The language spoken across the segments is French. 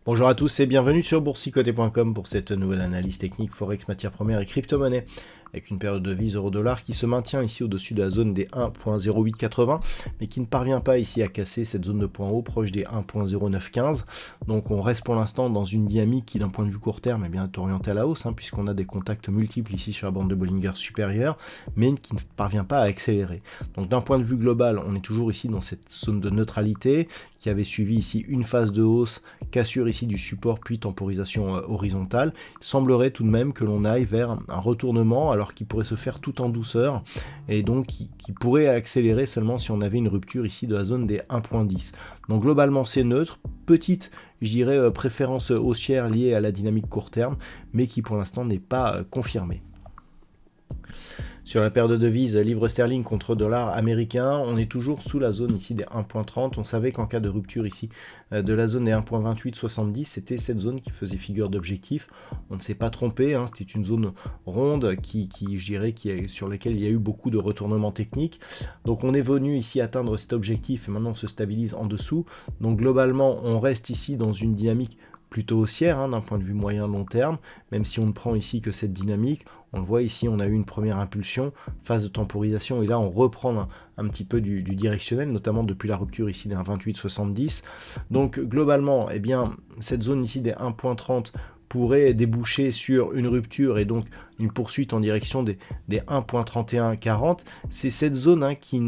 Bonjour à tous et bienvenue sur boursicoté.com pour cette nouvelle analyse technique Forex, matières premières et crypto-monnaies avec une paire de devises euro-dollar qui se maintient ici au-dessus de la zone des 1.0880 mais qui ne parvient pas ici à casser cette zone de point haut proche des 1.0915. Donc on reste pour l'instant dans une dynamique qui d'un point de vue court terme est orientée à la hausse puisqu'on a des contacts multiples ici sur la bande de Bollinger supérieure mais qui ne parvient pas à accélérer. Donc d'un point de vue global on est toujours ici dans cette zone de neutralité qui avait suivi ici une phase de hausse, cassure ici du support puis temporisation horizontale. Il semblerait tout de même que l'on aille vers un retournement alors qu'il pourrait se faire tout en douceur et donc qui pourrait accélérer seulement si on avait une rupture ici de la zone des 1.10. Donc globalement c'est neutre, petite je dirais préférence haussière liée à la dynamique court terme mais qui pour l'instant n'est pas confirmée. Sur la paire de devises livre sterling contre dollar américain, on est toujours sous la zone ici des 1.30. On savait qu'en cas de rupture ici de la zone des 1.2870, c'était cette zone qui faisait figure d'objectif. On ne s'est pas trompé, c'était une zone ronde sur laquelle il y a eu beaucoup de retournements techniques. Donc on est venu ici atteindre cet objectif et maintenant on se stabilise en dessous. Donc globalement, on reste ici dans une dynamique plutôt haussière d'un point de vue moyen-long terme, même si on ne prend ici que cette dynamique. On le voit ici, on a eu une première impulsion, phase de temporisation, et là on reprend un petit peu du directionnel, notamment depuis la rupture ici des 1.2870. Donc globalement, cette zone ici des 1.30 pourrait déboucher sur une rupture et donc une poursuite en direction des 1.3140. C'est cette zone qui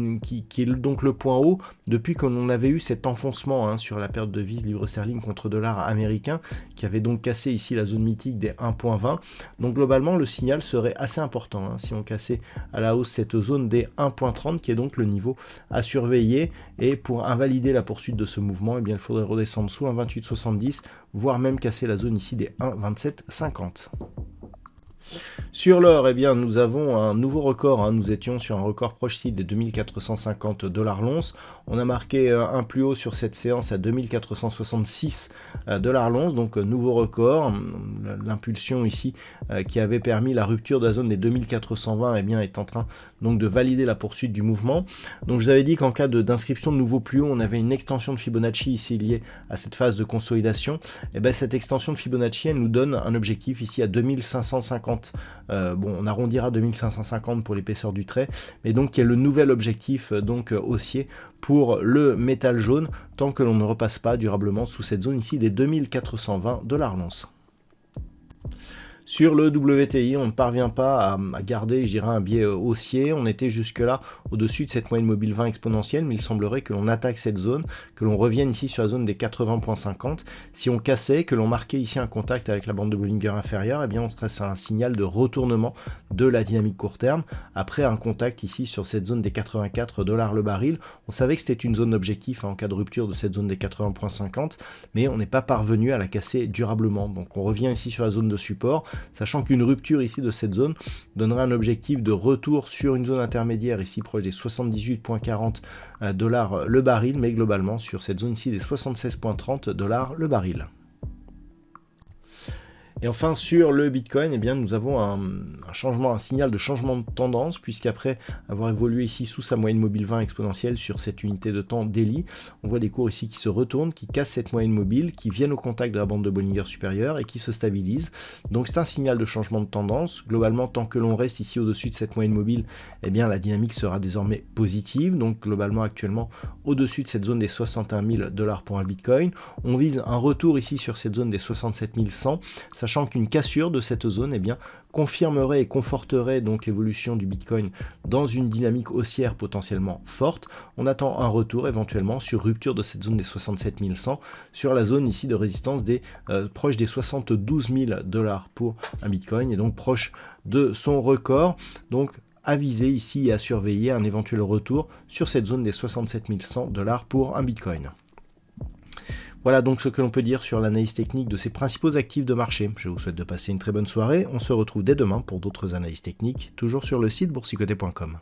est donc le point haut depuis qu'on avait eu cet enfoncement sur la paire de devises livre sterling contre dollar américain qui avait donc cassé ici la zone mythique des 1.20. Donc globalement le signal serait assez important si on cassait à la hausse cette zone des 1.30 qui est donc le niveau à surveiller, et pour invalider la poursuite de ce mouvement il faudrait redescendre sous 1.2870 voire même casser la zone ici des 1.2750. Sur l'or, nous avons un nouveau record, nous étions sur un record proche ici des 2450 $ l'once. On a marqué un plus haut sur cette séance à 2466 $ l'once, donc nouveau record. L'impulsion ici qui avait permis la rupture de la zone des 2420 est en train donc de valider la poursuite du mouvement. Donc je vous avais dit qu'en cas d'inscription de nouveau plus haut, on avait une extension de Fibonacci ici liée à cette phase de consolidation. Cette extension de Fibonacci, elle nous donne un objectif ici à 2550. On arrondira 2550 pour l'épaisseur du trait, mais donc qui est le nouvel objectif haussier pour le métal jaune, tant que l'on ne repasse pas durablement sous cette zone ici des 2420 $ l'once. Sur le WTI, on ne parvient pas à garder, un biais haussier. On était jusque-là au-dessus de cette moyenne mobile 20 exponentielle, mais il semblerait que l'on attaque cette zone, que l'on revienne ici sur la zone des 80.50. Si on cassait, que l'on marquait ici un contact avec la bande de Bollinger inférieure, on serait un signal de retournement de la dynamique court terme, après un contact ici sur cette zone des 84 $ le baril. On savait que c'était une zone d'objectif en cas de rupture de cette zone des 80.50, mais on n'est pas parvenu à la casser durablement. Donc on revient ici sur la zone de support, sachant qu'une rupture ici de cette zone donnerait un objectif de retour sur une zone intermédiaire ici proche des 78,40 $ le baril, mais globalement sur cette zone ici des 76,30 $ le baril. Et enfin sur le Bitcoin, nous avons un signal de changement de tendance, puisqu'après avoir évolué ici sous sa moyenne mobile 20 exponentielle sur cette unité de temps daily, on voit des cours ici qui se retournent, qui cassent cette moyenne mobile, qui viennent au contact de la bande de Bollinger supérieure et qui se stabilisent. Donc c'est un signal de changement de tendance. Globalement, tant que l'on reste ici au-dessus de cette moyenne mobile, la dynamique sera désormais positive. Donc globalement actuellement au-dessus de cette zone des 61 000 $ pour un Bitcoin. On vise un retour ici sur cette zone des 67 100, sachant qu'une cassure de cette zone confirmerait et conforterait donc l'évolution du Bitcoin dans une dynamique haussière potentiellement forte. On attend un retour éventuellement sur rupture de cette zone des 67 100 sur la zone ici de résistance proche des 72 000 $ pour un Bitcoin, et donc proche de son record. Donc à viser ici et à surveiller un éventuel retour sur cette zone des 67 100 $ pour un Bitcoin. Voilà donc ce que l'on peut dire sur l'analyse technique de ces principaux actifs de marché. Je vous souhaite de passer une très bonne soirée. On se retrouve dès demain pour d'autres analyses techniques, toujours sur le site boursicoté.com.